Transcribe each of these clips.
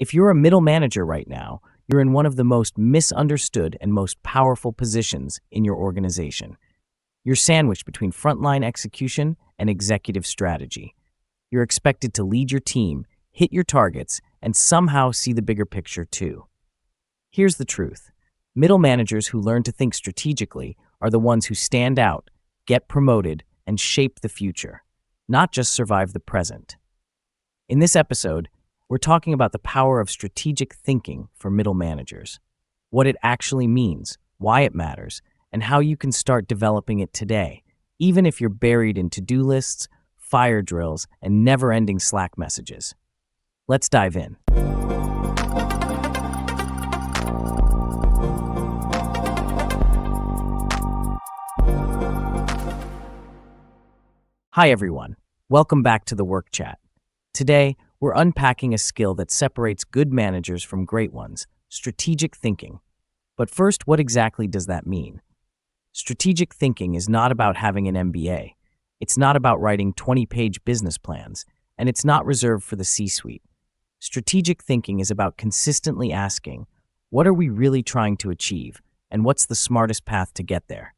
If you're a middle manager right now, you're in one of the most misunderstood and most powerful positions in your organization. You're sandwiched between frontline execution and executive strategy. You're expected to lead your team, hit your targets, and somehow see the bigger picture too. Here's the truth. Middle managers who learn to think strategically are the ones who stand out, get promoted, and shape the future, not just survive the present. In this episode, we're talking about the power of strategic thinking for middle managers, what it actually means, why it matters, and how you can start developing it today, even if you're buried in to-do lists, fire drills, and never-ending Slack messages. Let's dive in. Hi everyone, welcome back to the Work Chat. Today, we're unpacking a skill that separates good managers from great ones, strategic thinking. But first, what exactly does that mean? Strategic thinking is not about having an MBA. It's not about writing 20-page business plans, and it's not reserved for the C-suite. Strategic thinking is about consistently asking, what are we really trying to achieve, and what's the smartest path to get there?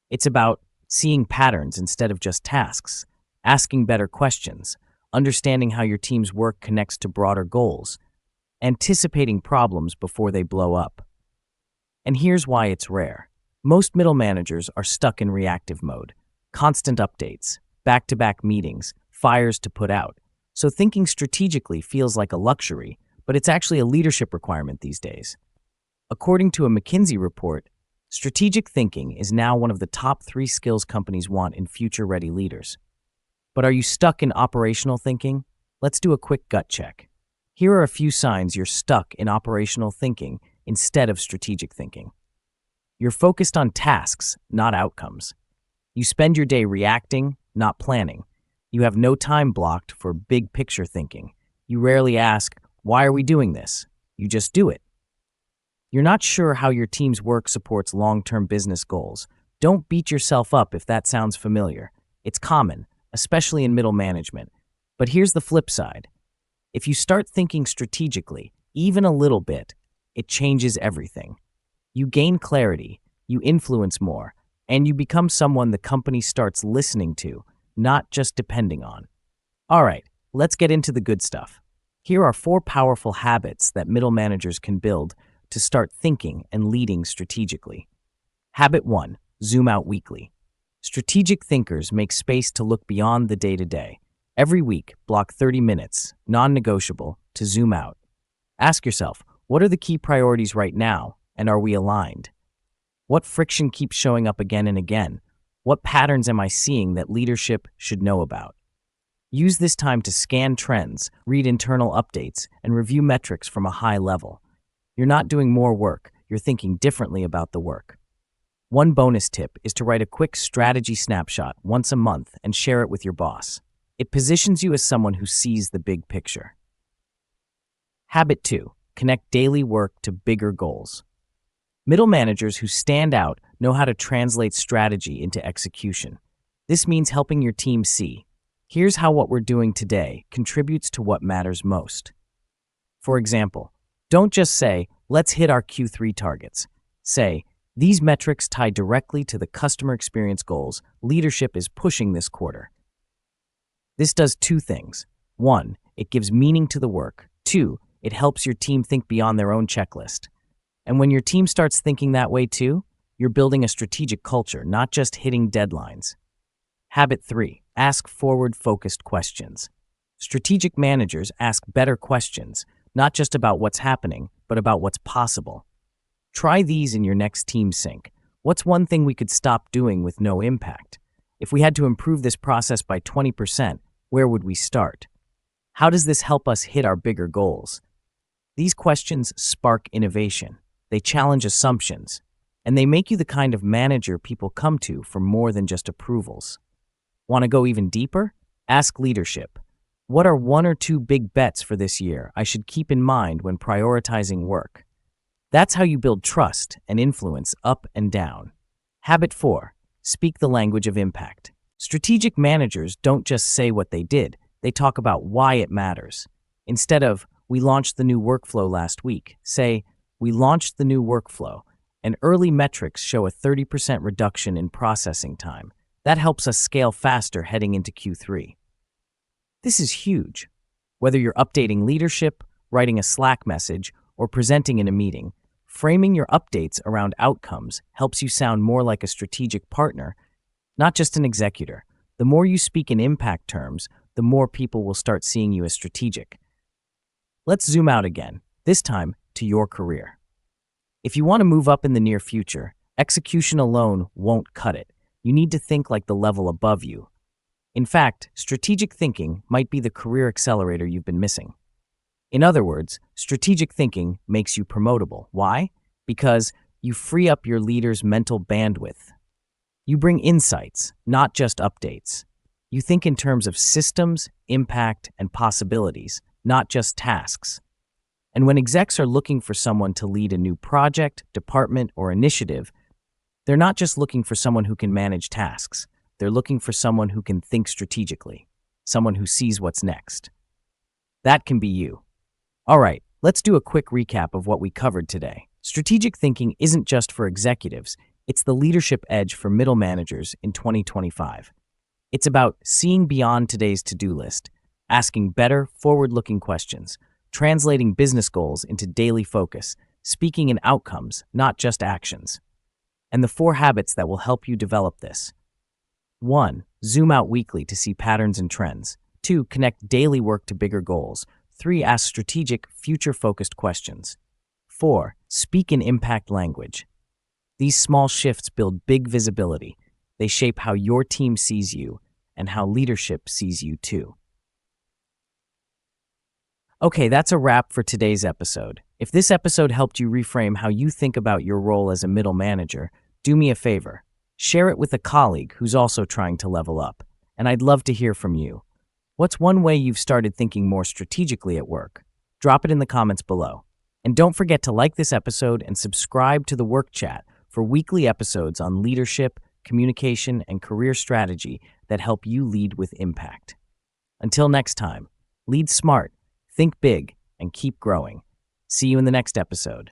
It's about seeing patterns instead of just tasks, asking better questions, understanding how your team's work connects to broader goals, anticipating problems before they blow up. And here's why it's rare. Most middle managers are stuck in reactive mode, constant updates, back-to-back meetings, fires to put out. So thinking strategically feels like a luxury, but it's actually a leadership requirement these days. According to a McKinsey report, strategic thinking is now one of the top 3 skills companies want in future-ready leaders. But are you stuck in operational thinking? Let's do a quick gut check. Here are a few signs you're stuck in operational thinking instead of strategic thinking. You're focused on tasks, not outcomes. You spend your day reacting, not planning. You have no time blocked for big picture thinking. You rarely ask, why are we doing this? You just do it. You're not sure how your team's work supports long-term business goals. Don't beat yourself up if that sounds familiar. It's common, especially in middle management. But here's the flip side. If you start thinking strategically, even a little bit, it changes everything. You gain clarity, you influence more, and you become someone the company starts listening to, not just depending on. All right, let's get into the good stuff. Here are 4 powerful habits that middle managers can build to start thinking and leading strategically. Habit 1, zoom out weekly. Strategic thinkers make space to look beyond the day-to-day. Every week, block 30 minutes, non-negotiable, to zoom out. Ask yourself, what are the key priorities right now, and are we aligned? What friction keeps showing up again and again? What patterns am I seeing that leadership should know about? Use this time to scan trends, read internal updates, and review metrics from a high level. You're not doing more work, you're thinking differently about the work. One bonus tip is to write a quick strategy snapshot once a month and share it with your boss. It positions you as someone who sees the big picture. Habit 2, connect daily work to bigger goals. Middle managers who stand out know how to translate strategy into execution. This means helping your team see, here's how what we're doing today contributes to what matters most. For example, don't just say, let's hit our Q3 targets. Say, these metrics tie directly to the customer experience goals leadership is pushing this quarter. This does 2 things. 1, it gives meaning to the work. 2, it helps your team think beyond their own checklist. And when your team starts thinking that way too, you're building a strategic culture, not just hitting deadlines. Habit 3, ask forward-focused questions. Strategic managers ask better questions, not just about what's happening, but about what's possible. Try these in your next team sync. What's one thing we could stop doing with no impact? If we had to improve this process by 20%, where would we start? How does this help us hit our bigger goals? These questions spark innovation. They challenge assumptions, and they make you the kind of manager people come to for more than just approvals. Want to go even deeper? Ask leadership. What are 1 or 2 big bets for this year I should keep in mind when prioritizing work? That's how you build trust and influence up and down. Habit 4, speak the language of impact. Strategic managers don't just say what they did, they talk about why it matters. Instead of, "We launched the new workflow last week." Say, "We launched the new workflow," and early metrics show a 30% reduction in processing time. That helps us scale faster heading into Q3. This is huge. Whether you're updating leadership, writing a Slack message, or presenting in a meeting, framing your updates around outcomes helps you sound more like a strategic partner, not just an executor. The more you speak in impact terms, the more people will start seeing you as strategic. Let's zoom out again, this time to your career. If you want to move up in the near future, execution alone won't cut it. You need to think like the level above you. In fact, strategic thinking might be the career accelerator you've been missing. In other words, strategic thinking makes you promotable. Why? Because you free up your leader's mental bandwidth. You bring insights, not just updates. You think in terms of systems, impact, and possibilities, not just tasks. And when execs are looking for someone to lead a new project, department, or initiative, they're not just looking for someone who can manage tasks. They're looking for someone who can think strategically, someone who sees what's next. That can be you. All right, let's do a quick recap of what we covered today. Strategic thinking isn't just for executives, it's the leadership edge for middle managers in 2025. It's about seeing beyond today's to-do list, asking better, forward-looking questions, translating business goals into daily focus, speaking in outcomes, not just actions. And the 4 habits that will help you develop this. 1. Zoom out weekly to see patterns and trends. 2. Connect daily work to bigger goals. 3. Ask strategic, future-focused questions. 4. Speak in impact language. These small shifts build big visibility. They shape how your team sees you and how leadership sees you too. Okay, that's a wrap for today's episode. If this episode helped you reframe how you think about your role as a middle manager, do me a favor. Share it with a colleague who's also trying to level up, and I'd love to hear from you. What's one way you've started thinking more strategically at work? Drop it in the comments below. And don't forget to like this episode and subscribe to the Work Chat for weekly episodes on leadership, communication, and career strategy that help you lead with impact. Until next time, lead smart, think big, and keep growing. See you in the next episode.